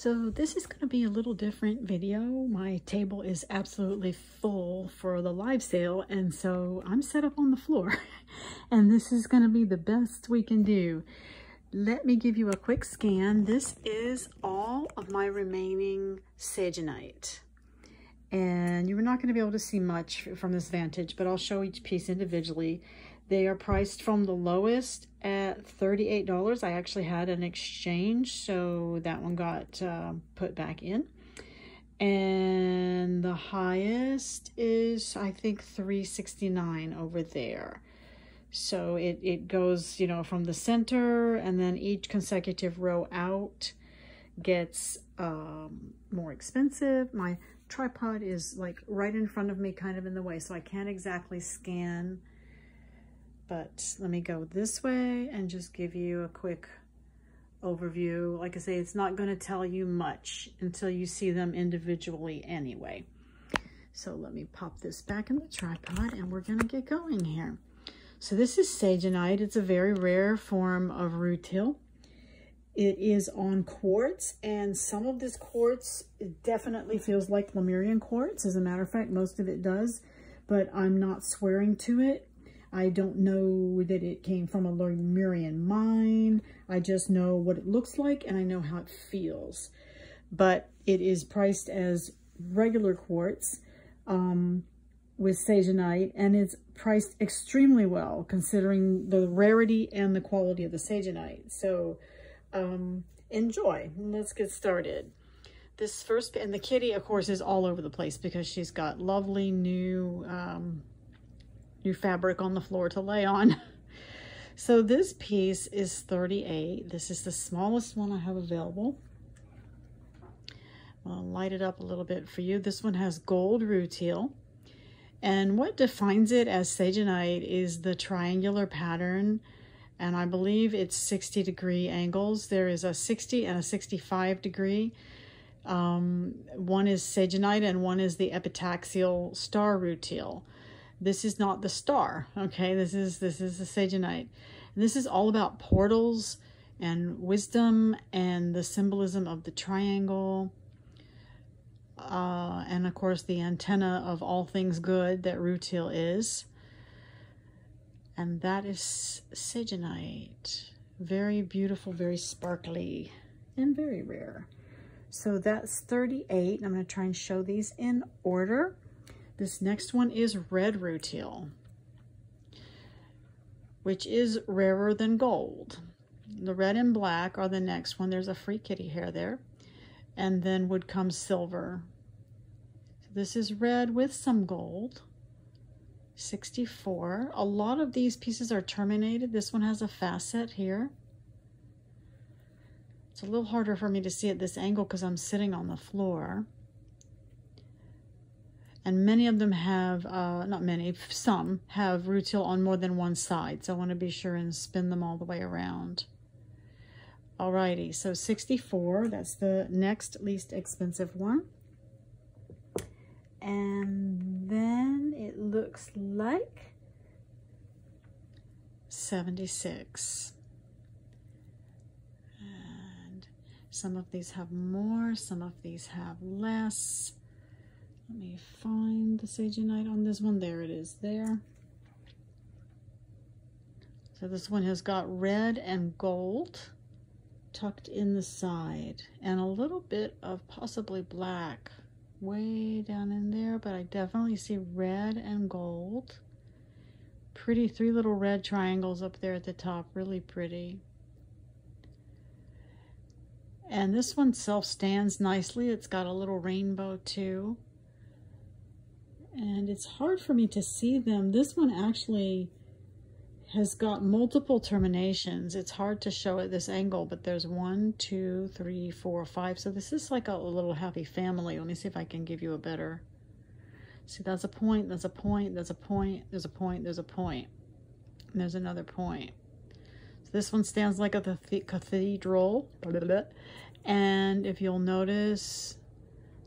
So this is going to be a little different video. My table is absolutely full for the live sale, and so I'm set up on the floor and this is going to be the best we can do. Let me give you a quick scan. This is all of my remaining Sagenite, and you're not going to be able to see much from this vantage, but I'll show each piece individually. They are priced from the lowest at $38. I actually had an exchange, so that one got put back in. And the highest is, I think, $369 over there. So it goes, you know, from the center, and then each consecutive row out gets more expensive. My tripod is like right in front of me, kind of in the way, so I can't exactly scan. But let me go this way and just give you a quick overview. Like I say, it's not going to tell you much until you see them individually anyway. So let me pop this back in the tripod and we're going to get going here. So this is Sagenite. It's a very rare form of rutile. It is on quartz, and some of this quartz definitely feels like Lemurian quartz. As a matter of fact, most of it does, but I'm not swearing to it. I don't know that it came from a Lemurian mine. I just know what it looks like and I know how it feels. But it is priced as regular quartz with Sagenite, and it's priced extremely well considering the rarity and the quality of the Sagenite. So enjoy. Let's get started. This first, and the kitty, of course, is all over the place because she's got lovely new fabric on the floor to lay on. So this piece is $38. This is the smallest one I have available. I'll light it up a little bit for you. This one has gold rutile, and what defines it as Sagenite is the triangular pattern, and I believe it's 60-degree angles. There is a 60 and a 65 degree. One is Sagenite and one is the epitaxial star rutile. This is not the star, okay? This is the Sagenite. And this is all about portals and wisdom and the symbolism of the triangle. And of course the antenna of all things good that rutile is. And that is Sagenite. Very beautiful, very sparkly, and very rare. So that's 38. I'm going to try and show these in order. This next one is red rutile, which is rarer than gold. The red and black are the next one. There's a free kitty hair there. And then would come silver. So this is red with some gold. 64. A lot of these pieces are terminated. This one has a facet here. It's a little harder for me to see at this angle because I'm sitting on the floor. And many of them have, not many, some have rutile on more than one side. So I want to be sure and spin them all the way around. Alrighty, so 64, that's the next least expensive one. And then it looks like 76. And some of these have more, some of these have less. Let me find the Sagenite on this one. There it is there. So this one has got red and gold tucked in the side, and a little bit of possibly black way down in there, but I definitely see red and gold. Pretty, 3 little red triangles up there at the top, really pretty. And this one self-stands nicely. It's got a little rainbow too. And it's hard for me to see them. This one actually has got multiple terminations. It's hard to show at this angle, but there's 1, 2, 3, 4, 5. So this is like a little happy family. Let me see if I can give you a better. See, that's a point, there's a point, there's a point, there's a point, there's a point. And there's another point. So this one stands like a cathedral. And if you'll notice,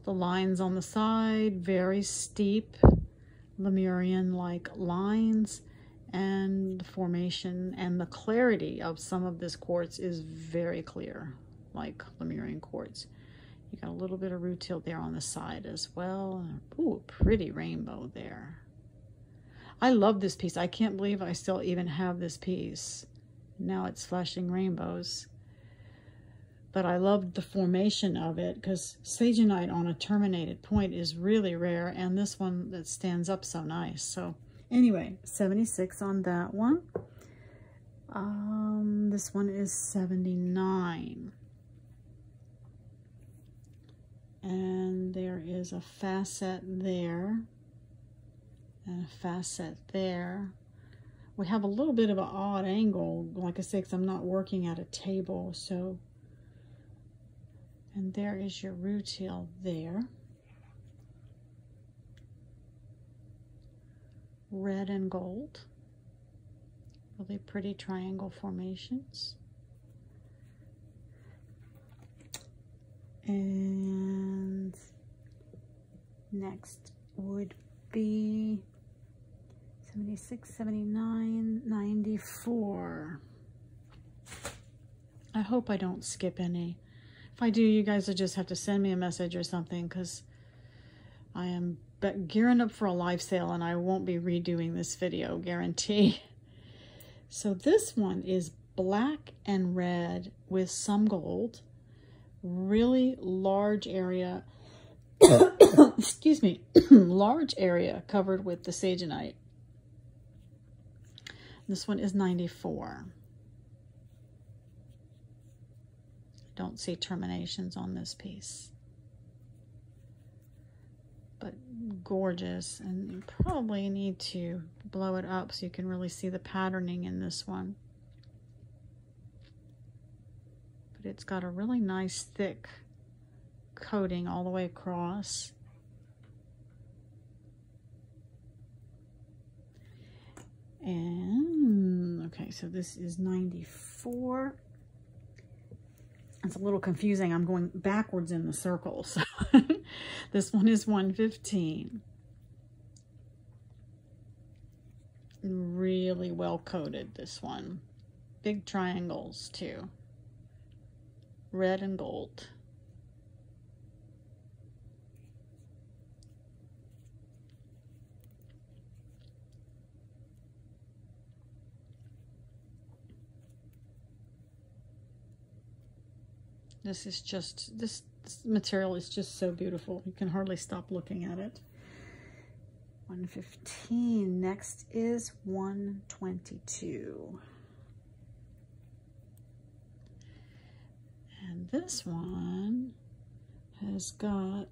the lines on the side, very steep Lemurian-like lines, and the formation and the clarity of some of this quartz is very clear, like Lemurian quartz. You got a little bit of rutile there on the side as well. Ooh, pretty rainbow there. I love this piece. I can't believe I still even have this piece. Now it's flashing rainbows. But I love the formation of it because Sagenite on a terminated point is really rare, and this one that stands up so nice. So anyway, 76 on that one. This one is 79. And there is a facet there and a facet there. We have a little bit of an odd angle, like I say, because I'm not working at a table, so. And there is your rutile there. Red and gold. Really pretty triangle formations. And next would be 76, 79, 94. I hope I don't skip any. If I do, you guys will just have to send me a message or something, because I am gearing up for a live sale and I won't be redoing this video, guarantee. So this one is black and red with some gold. Really large area, excuse me, large area covered with the Sagenite. This one is 94. Don't see terminations on this piece, but gorgeous. And you probably need to blow it up so you can really see the patterning in this one. But it's got a really nice thick coating all the way across. And okay, so this is 94. It's a little confusing. I'm going backwards in the circles. This one is 115. Really well coated, this one. Big triangles too. Red and gold. This is just, this material is just so beautiful. You can hardly stop looking at it. 115. Next is 122. And this one has got,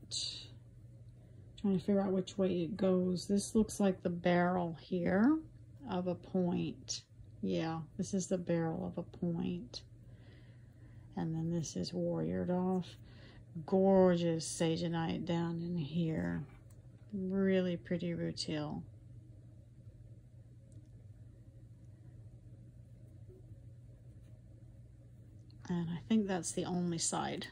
trying to figure out which way it goes. This looks like the barrel here of a point. Yeah, this is the barrel of a point. And then this is warriored off. Gorgeous Sagenite down in here. Really pretty rutile. And I think that's the only side.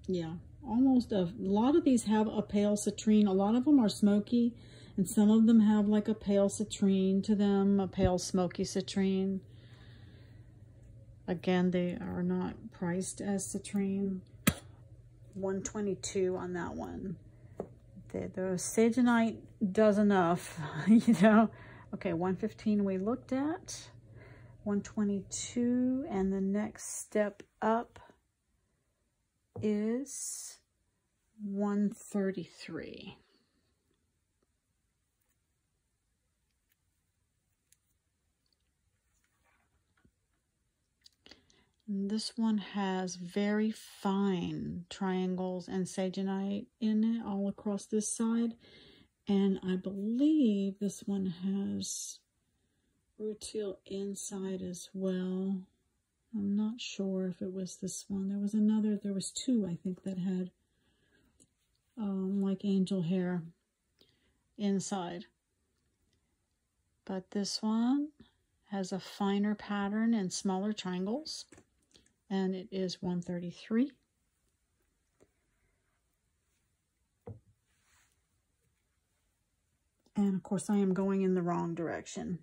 Yeah, almost a lot of these have a pale citrine. A lot of them are smoky. And some of them have like a pale citrine to them, a pale smoky citrine. Again, they are not priced as citrine. 122 on that one. The Sagenite does enough, you know. Okay, 115 we looked at. 122, and the next step up is 133. And this one has very fine triangles and Sagenite in it all across this side. And I believe this one has rutile inside as well. I'm not sure if it was this one. There was another, there was two, I think, that had like angel hair inside. But this one has a finer pattern and smaller triangles. And it is 133. And of course I am going in the wrong direction.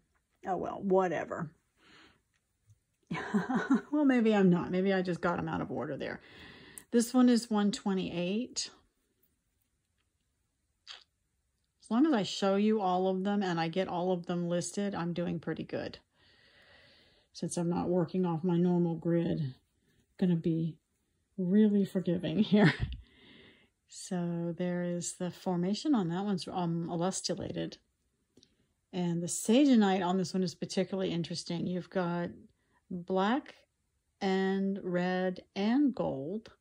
Oh well, whatever. Well, maybe I'm not. Maybe I just got them out of order there. This one is 128. As long as I show you all of them and I get all of them listed, I'm doing pretty good. Since I'm not working off my normal grid, I'm gonna be really forgiving here. So there is the formation on that one's elastulated. And the Sagenite on this one is particularly interesting. You've got black and red and gold.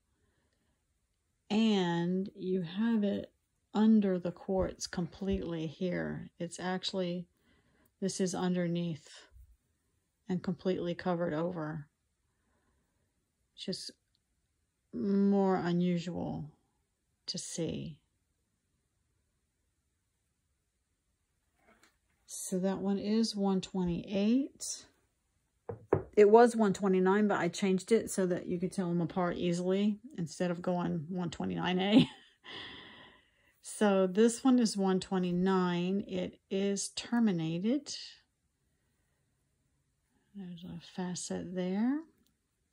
And you have it under the quartz completely here. It's actually, this is underneath and completely covered over. Just more unusual to see. So that one is 128. It was 129, but I changed it so that you could tell them apart easily instead of going 129A. So this one is 129. It is terminated. There's a facet there.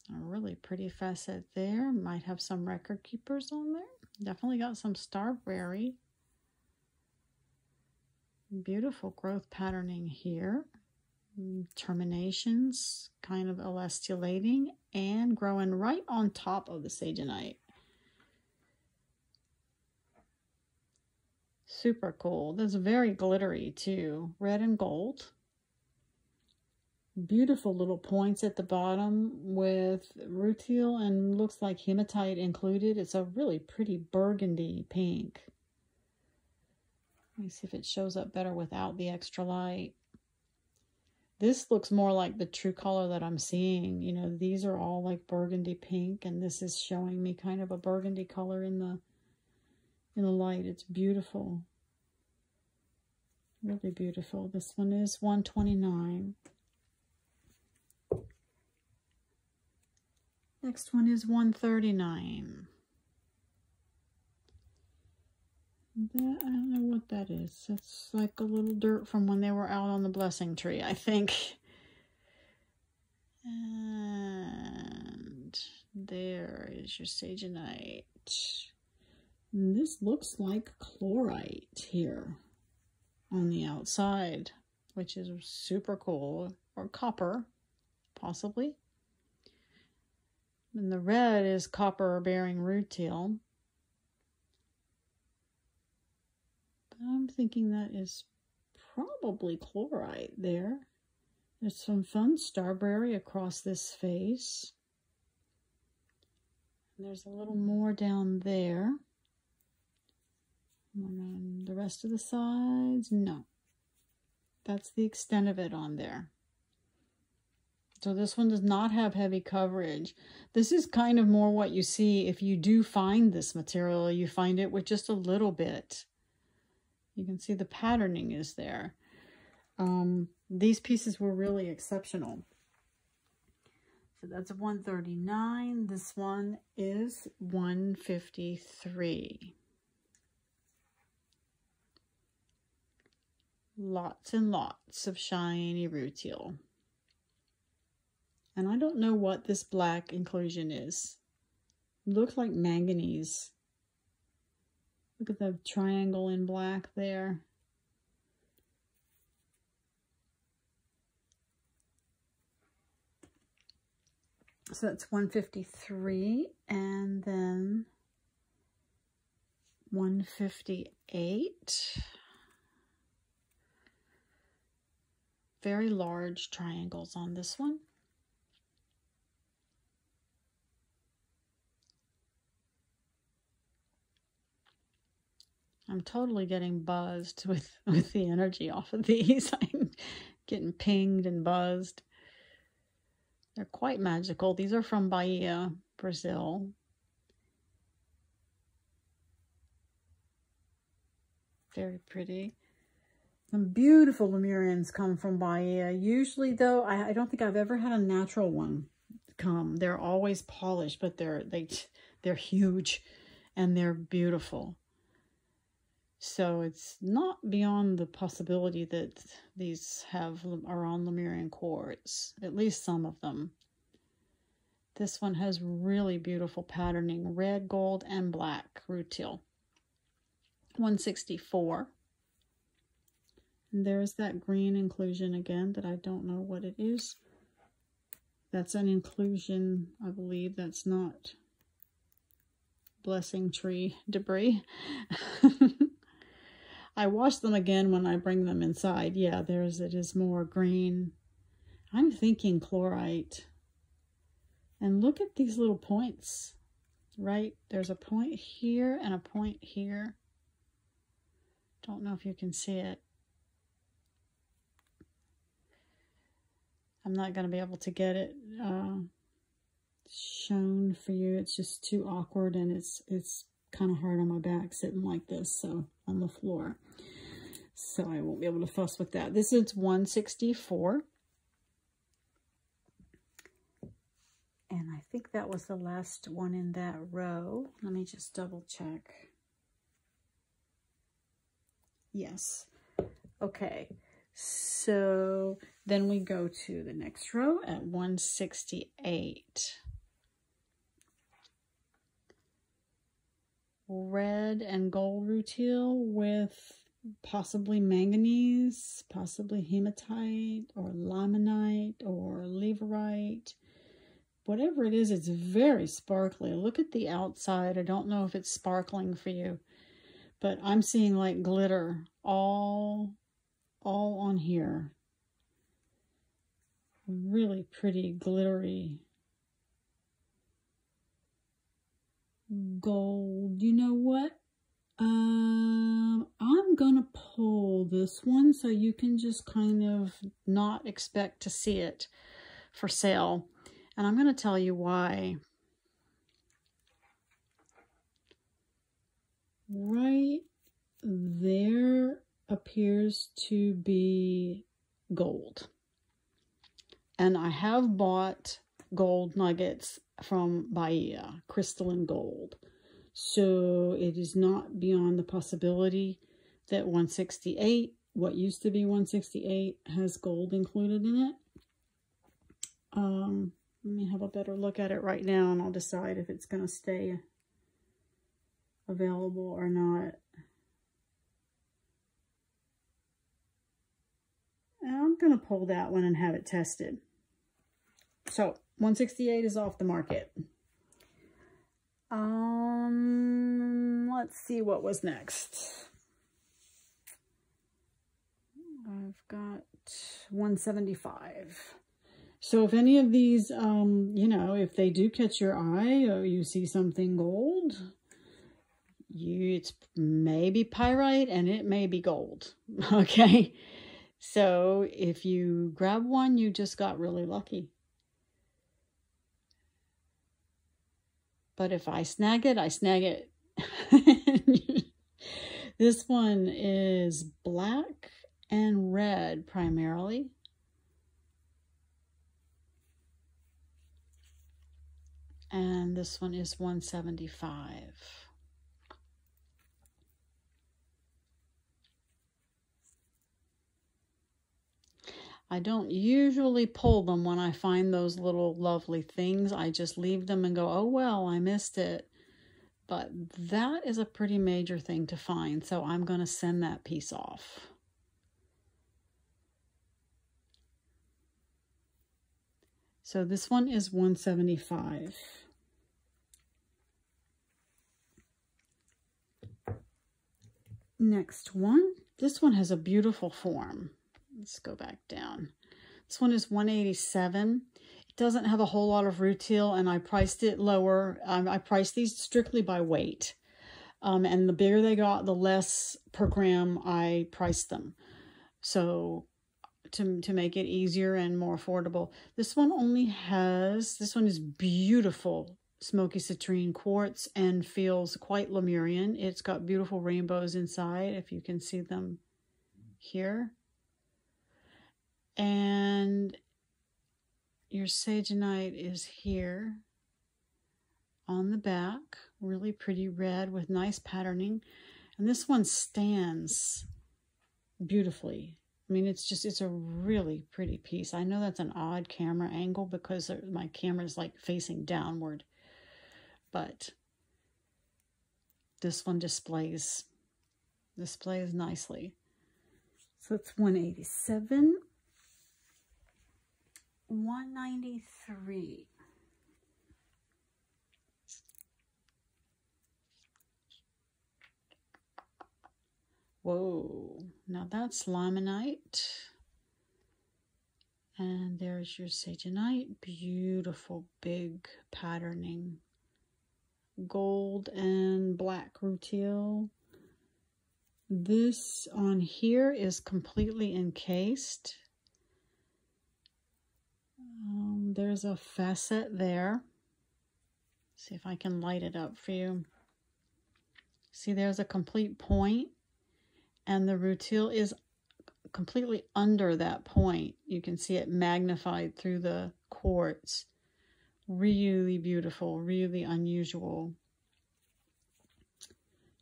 A really pretty facet there. Might have some record keepers on there. Definitely got some starberry. Beautiful growth patterning here. Terminations kind of elastulating and growing right on top of the Sagenite. Super cool. That's very glittery too. Red and gold. Beautiful little points at the bottom with rutile and looks like hematite included. It's a really pretty burgundy pink. Let me see if it shows up better without the extra light. This looks more like the true color that I'm seeing. You know, these are all like burgundy pink, and this is showing me kind of a burgundy color in the light. It's beautiful. Really beautiful. This one is 129. Next one is 139. That, I don't know what that is. That's like a little dirt from when they were out on the blessing tree, I think. And there is your Sagenite. And this looks like chlorite here on the outside, which is super cool. Or copper, possibly. And the red is copper-bearing rutile. But I'm thinking that is probably chlorite there. There's some fun starberry across this face. And there's a little more down there. And on the rest of the sides, no. That's the extent of it on there. So this one does not have heavy coverage. This is kind of more what you see if you do find this material. You find it with just a little bit. You can see the patterning is there. These pieces were really exceptional. So that's a 139. This one is 153. Lots and lots of shiny rutile. And I don't know what this black inclusion is. It looks like manganese. Look at the triangle in black there. So that's 153 and then 158. Very large triangles on this one. I'm totally getting buzzed with the energy off of these. I'm getting pinged and buzzed. They're quite magical. These are from Bahia, Brazil. Very pretty. Some beautiful Lemurians come from Bahia. Usually, though, I don't think I've ever had a natural one come. They're always polished, but they're huge and they're beautiful. So it's not beyond the possibility that these are on Lemurian quartz, at least some of them. This one has really beautiful patterning, red, gold, and black rutile. 164. And there's that green inclusion again that I don't know what it is. That's an inclusion, I believe. That's not blessing tree debris. I wash them again when I bring them inside. Yeah, it is more green. I'm thinking chlorite. And look at these little points, right? There's a point here and a point here. Don't know if you can see it. I'm not going to be able to get it shown for you. It's just too awkward, and it's kind of hard on my back sitting like this, so on the floor. So I won't be able to fuss with that. This is 164. And I think that was the last one in that row. Let me just double check. Yes. Okay. So then we go to the next row at 168. Red and gold rutile with possibly manganese, possibly hematite or limonite or leverite. Whatever it is, it's very sparkly. Look at the outside. I don't know if it's sparkling for you, but I'm seeing like glitter all on here. Really pretty glittery gold. You know what? I'm gonna pull this one so you can just kind of not expect to see it for sale. And I'm going to tell you why. Right there appears to be gold. And I have bought gold nuggets from Bahia, crystalline gold. So it is not beyond the possibility that 168, what used to be 168, has gold included in it. Let me have a better look at it right now, and I'll decide if it's going to stay available or not. And I'm going to pull that one and have it tested. So 168 is off the market. Let's see what was next. I've got 175. So if any of these, you know, if they do catch your eye or you see something gold, it's maybe pyrite and it may be gold. Okay. So if you grab one, you just got really lucky. But if I snag it, I snag it. This one is black and red primarily. And this one is 175. I don't usually pull them when I find those little lovely things. I just leave them and go, oh, well, I missed it. But that is a pretty major thing to find, so I'm going to send that piece off. So this one is 175. Next one. This one has a beautiful form. Let's go back down. This one is 187. It doesn't have a whole lot of rutile, and I priced it lower. I priced these strictly by weight. And the bigger they got, the less per gram I priced them. So to make it easier and more affordable. This one is beautiful smoky citrine quartz and feels quite Lemurian. It's got beautiful rainbows inside, if you can see them here. And your Sagenite is here on the back, really pretty red with nice patterning. And this one stands beautifully. I mean, it's a really pretty piece. I know that's an odd camera angle because my camera is like facing downward, but this one displays nicely. So it's 187, 193. Whoa, now that's Sagenite. And there's your Sagenite. Beautiful big patterning. Gold and black rutile. This on here is completely encased. There's a facet there. See if I can light it up for you. See, there's a complete point, and the rutile is completely under that point. You can see it magnified through the quartz. Really beautiful, really unusual.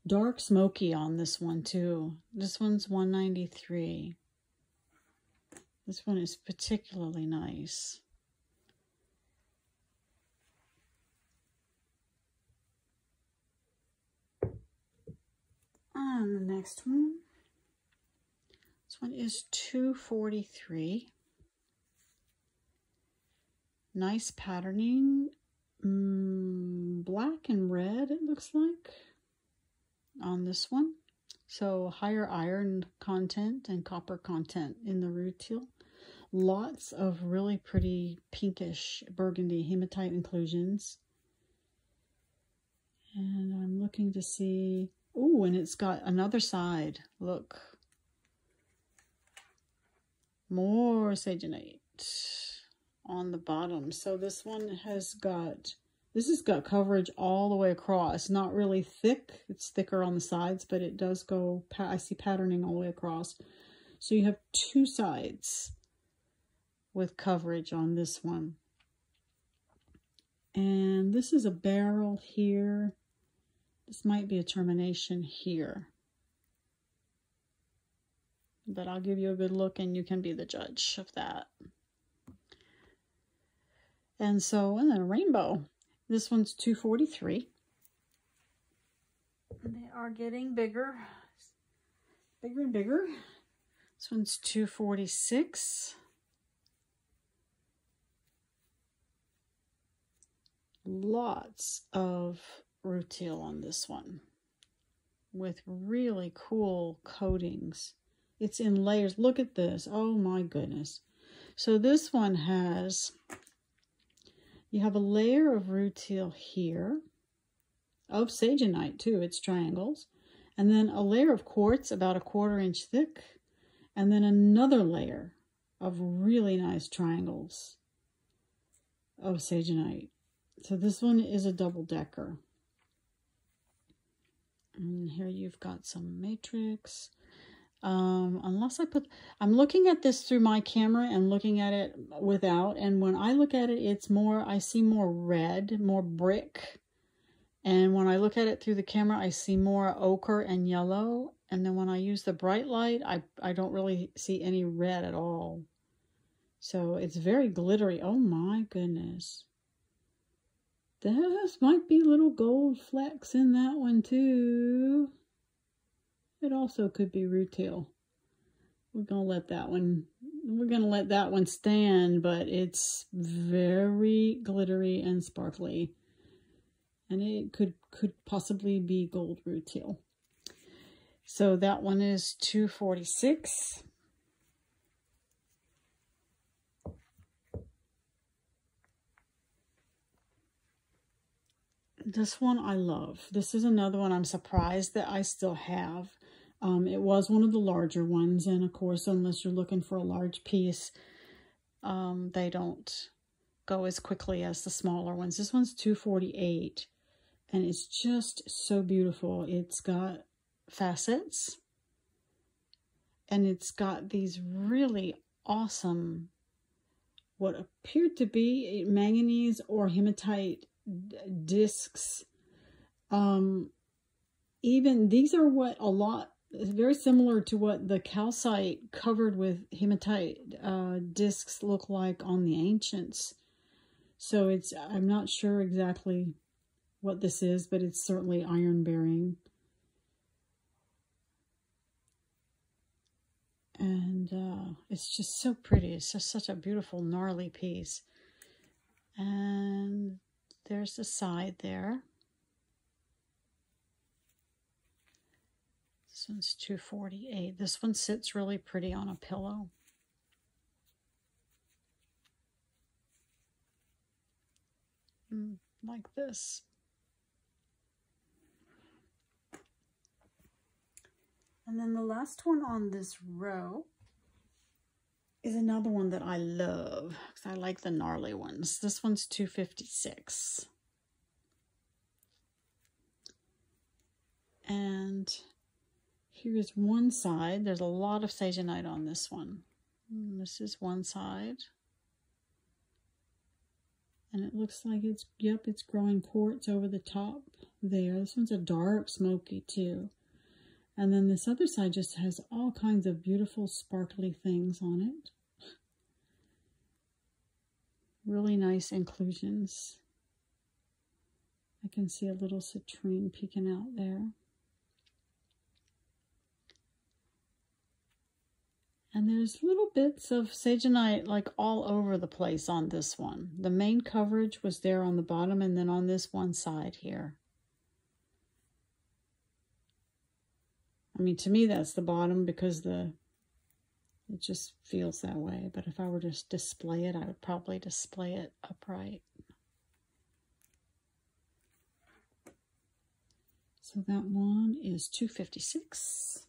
Dark smoky on this one too. This one's 193. This one is particularly nice. And the next one. This one is 243. Nice patterning. Black and red, it looks like, on this one. So higher iron content and copper content in the rutile. Lots of really pretty pinkish burgundy hematite inclusions. And I'm looking to see, oh, and it's got another side. Look. More Sagenite on the bottom. So this one has got, this has got coverage all the way across. Not really thick. It's thicker on the sides, but it does go, I see patterning all the way across. So you have two sides with coverage on this one. And this is a barrel here. This might be a termination here. But I'll give you a good look and you can be the judge of that. And so, and then a rainbow. This one's 243. And they are getting bigger. Bigger and bigger. This one's 246. Lots of rutile on this one with really cool coatings. It's in layers. Look at this. Oh my goodness. So this one has, you have a layer of rutile here, of Sagenite too, it's triangles, and then a layer of quartz about 1/4 inch thick, and then another layer of really nice triangles of Sagenite. So this one is a double decker. And here you've got some matrix. Unless I put, I'm looking at this through my camera and looking at it without. And when I look at it, it's more, I see more red, more brick. And when I look at it through the camera, I see more ochre and yellow. And then when I use the bright light, I don't really see any red at all. So it's very glittery. Oh my goodness. There might be little gold flecks in that one too. It also could be rutile. We're gonna let that one stand, but it's very glittery and sparkly. And it could possibly be gold rutile. So that one is 246. This one I love. This is another one I'm surprised that I still have. It was one of the larger ones, and of course, unless you're looking for a large piece, they don't go as quickly as the smaller ones. This one's 248, and it's just so beautiful. It's got facets, and it's got these really awesome, what appeared to be manganese or hematite discs. Even these are what a lot, very similar to what the calcite covered with hematite discs look like on the ancients. So I'm not sure exactly what this is, but it's certainly iron bearing. And it's just so pretty. It's just such a beautiful, gnarly piece. And there's the side there. This one's $248. This one sits really pretty on a pillow. Like this. And then the last one on this row is another one that I love because I like the gnarly ones. This one's $256. And here's one side. There's a lot of Sagenite on this one. This is one side. And it looks like it's growing quartz over the top there. This one's a dark smoky too. And then this other side just has all kinds of beautiful sparkly things on it. Really nice inclusions. I can see a little citrine peeking out there. And there's little bits of Sagenite like all over the place on this one. The main coverage was there on the bottom and then on this one side here. I mean, to me, that's the bottom because it just feels that way. But if I were to just display it, I would probably display it upright. So that one is $256.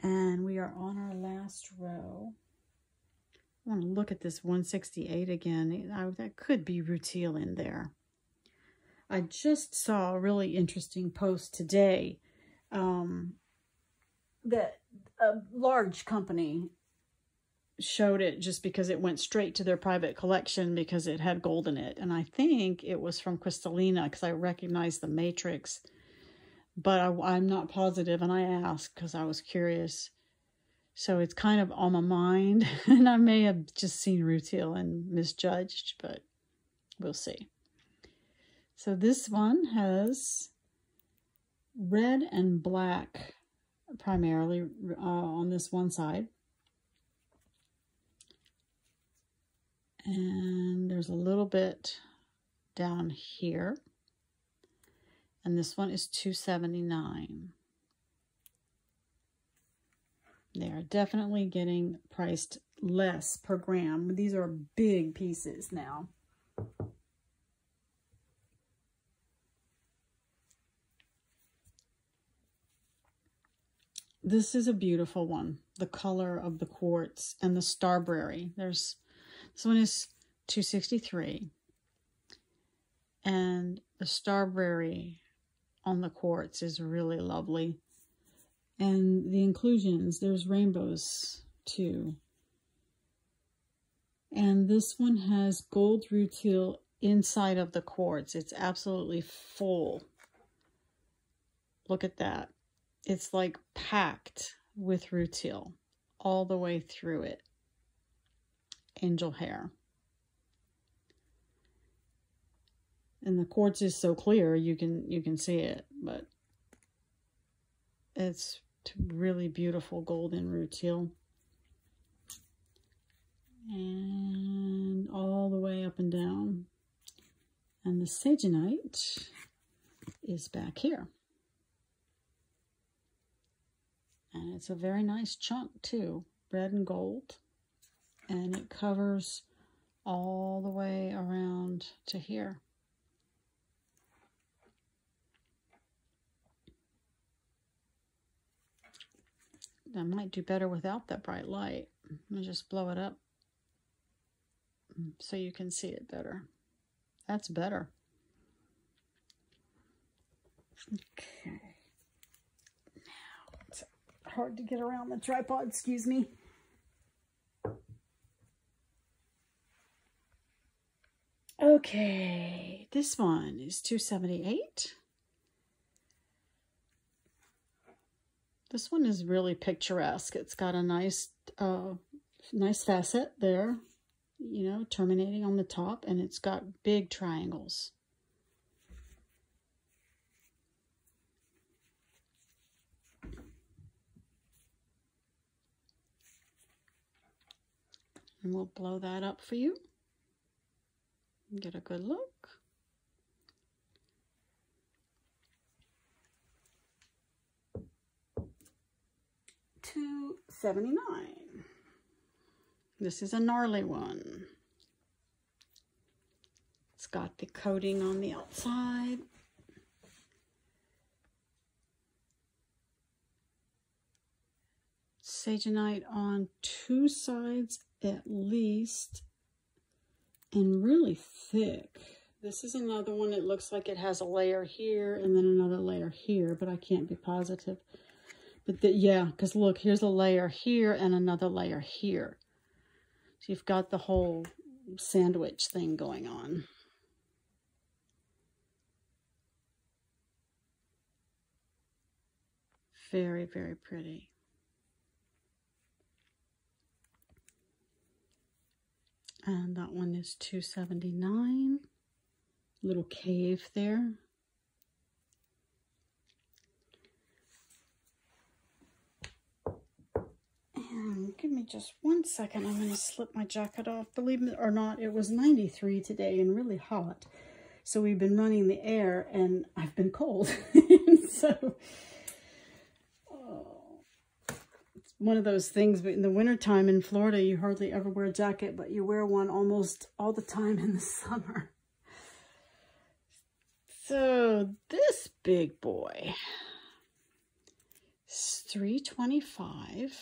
And we are on our last row. I want to look at this 168 again. That could be rutile in there. I just saw a really interesting post today that a large company showed it just because it went straight to their private collection because it had gold in it. And I think it was from Crystalina because I recognized the matrix. But I'm not positive, and I asked because I was curious. So it's kind of on my mind, and I may have just seen rutile and misjudged, but we'll see. So this one has red and black primarily on this one side. And there's a little bit down here. And this one is $279. They are definitely getting priced less per gram. These are big pieces now. This is a beautiful one. The color of the quartz and the starberry. This one is $263. And the starberry on the quartz is really lovely. And the inclusions, there's rainbows too. And this one has gold rutile inside of the quartz. It's absolutely full. Look at that. It's like packed with rutile all the way through it. Angel hair. And the quartz is so clear you can see it, but it's really beautiful golden rutile. And all the way up and down. And the Sagenite is back here. And it's a very nice chunk too, red and gold. And it covers all the way around to here. I might do better without that bright light. I'm going to just blow it up so you can see it better. That's better. Okay. Now, it's hard to get around the tripod, excuse me. Okay, this one is $278. This one is really picturesque. It's got a nice facet there, you know, terminating on the top, and it's got big triangles. And we'll blow that up for you. Get a good look. $2.79. This is a gnarly one. It's got the coating on the outside. Sagenite on 2 sides at least, and really thick. This is another one that looks like it has a layer here and then another layer here, but I can't be positive. But yeah, because look, here's a layer here and another layer here. So you've got the whole sandwich thing going on. Very, very pretty. And that one is $2.79. Little cave there. And give me just 1 second. I'm going to slip my jacket off. Believe it or not, it was 93 today and really hot. So we've been running the air and I've been cold. So it's one of those things, but in the wintertime in Florida, you hardly ever wear a jacket, but you wear one almost all the time in the summer. So this big boy is $3.25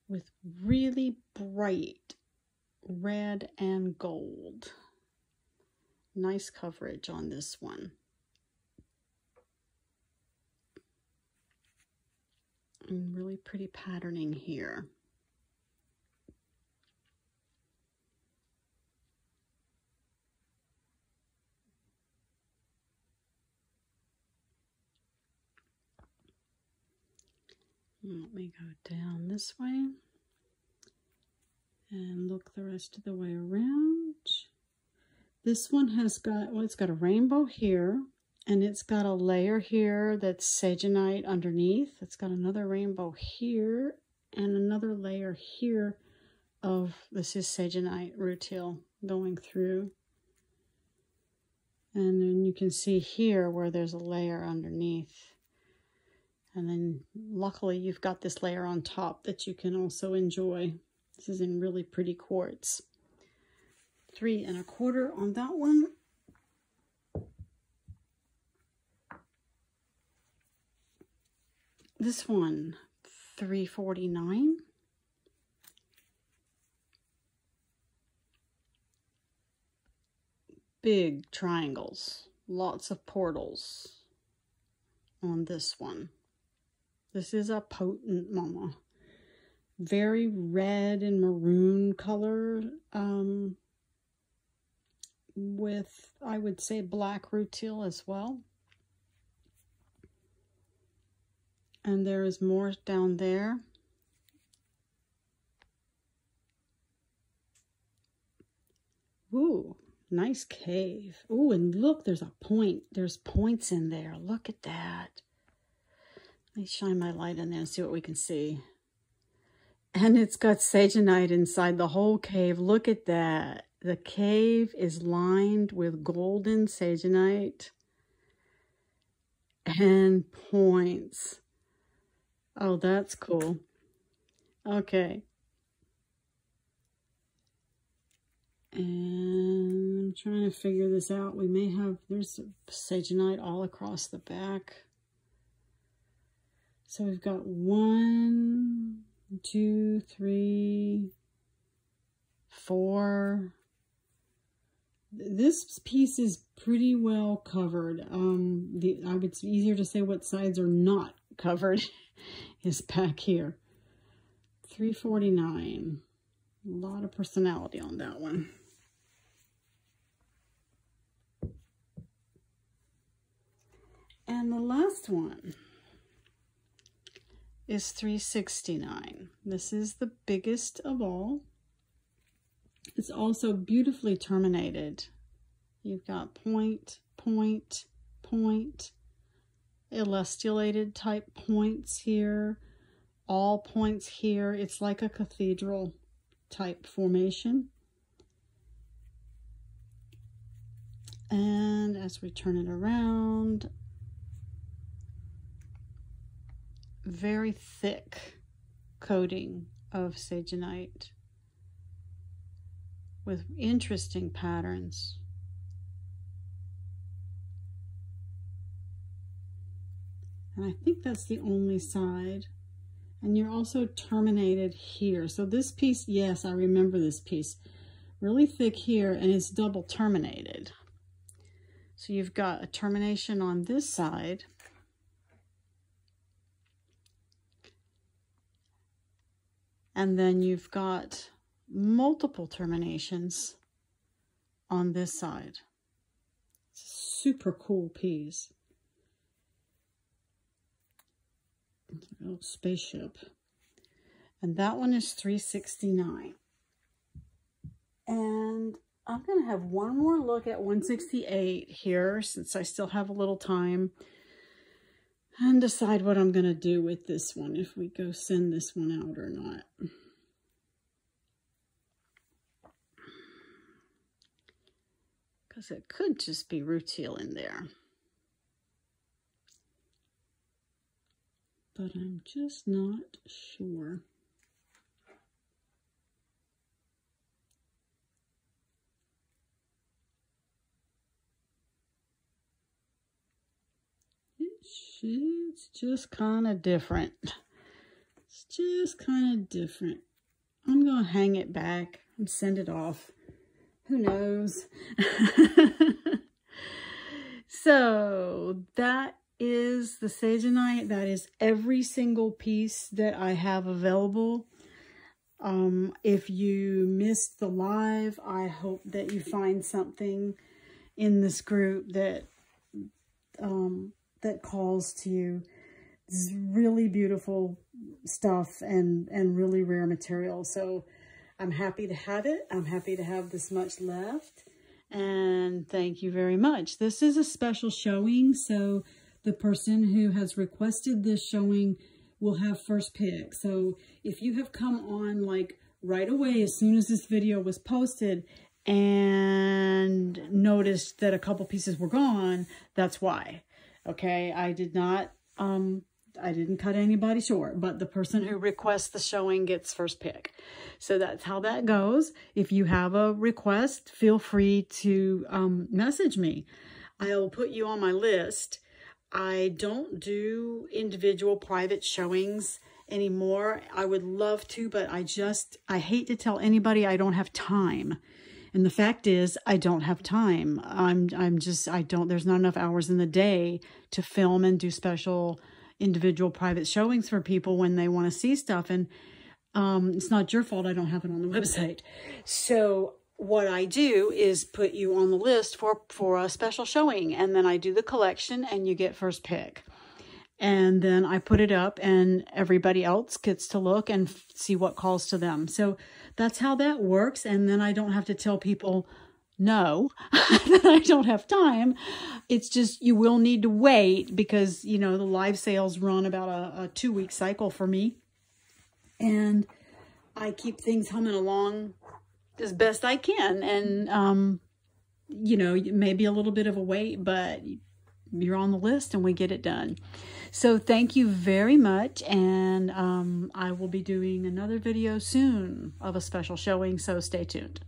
with really bright red and gold. Nice coverage on this one. And really pretty patterning here. Let me go down this way and look the rest of the way around. This one has got, well, it's got a rainbow here, and it's got a layer here that's Sagenite underneath. It's got another rainbow here and another layer here of, this is Sagenite rutile going through. And then you can see here where there's a layer underneath. And then luckily you've got this layer on top that you can also enjoy. This is in really pretty quartz. $3.25 on that one. This one, $3.49. Big triangles, lots of portals on this one. This is a potent mama. Very red and maroon color with, I would say, black rutile as well. And there is more down there. Ooh, nice cave. Ooh, and look, there's a point. There's points in there. Look at that. Let me shine my light in there and see what we can see. And it's got Sagenite inside the whole cave. Look at that. The cave is lined with golden Sagenite and points. Oh, that's cool. Okay. And I'm trying to figure this out. We may have, there's Sagenite all across the back. So we've got 1, 2, 3, 4. This piece is pretty well covered. It's easier to say what sides are not covered is back here. $3.49. A lot of personality on that one. And the last one is $3.69. This is the biggest of all. It's also beautifully terminated. You've got point, point, point, elastulated type points here, all points here. It's like a cathedral type formation. And as we turn it around, very thick coating of Sagenite with interesting patterns. And I think that's the only side. And you're also terminated here. So this piece, yes, I remember this piece. Really thick here, and it's double terminated. So you've got a termination on this side. And then you've got multiple terminations on this side. It's a super cool piece. It's a little spaceship. And that one is $3.69. And I'm going to have one more look at 168 here, since I still have a little time, and decide what I'm going to do with this one, if we go send this one out or not. Because it could just be rutile in there. But I'm just not sure. It's just kind of different. It's just kind of different. I'm going to hang it back and send it off. Who knows? So that is the Sagenite. That is every single piece that I have available. If you missed the live, I hope that you find something in this group that that calls to you. This is really beautiful stuff and really rare material. So I'm happy to have it. I'm happy to have this much left. And thank you very much. This is a special showing, so the person who has requested this showing will have first pick. So if you have come on like right away as soon as this video was posted and noticed that a couple pieces were gone, that's why. Okay, I didn't cut anybody short, but the person who requests the showing gets first pick. So that's how that goes. If you have a request, feel free to message me. I'll put you on my list. I don't do individual private showings anymore. I would love to, but I hate to tell anybody I don't have time. And the fact is, I don't have time. There's not enough hours in the day to film and do special individual private showings for people when they want to see stuff. And it's not your fault I don't have it on the website. So what I do is put you on the list for a special showing. And then I do the collection and you get first pick. And then I put it up and everybody else gets to look and see what calls to them. So that's how that works. And then I don't have to tell people no, that I don't have time. It's just, you will need to wait because, you know, the live sales run about a 2-week cycle for me. And I keep things humming along as best I can. And, you know, maybe a little bit of a wait, but you're on the list and we get it done. So thank you very much. And I will be doing another video soon of a special showing. So stay tuned.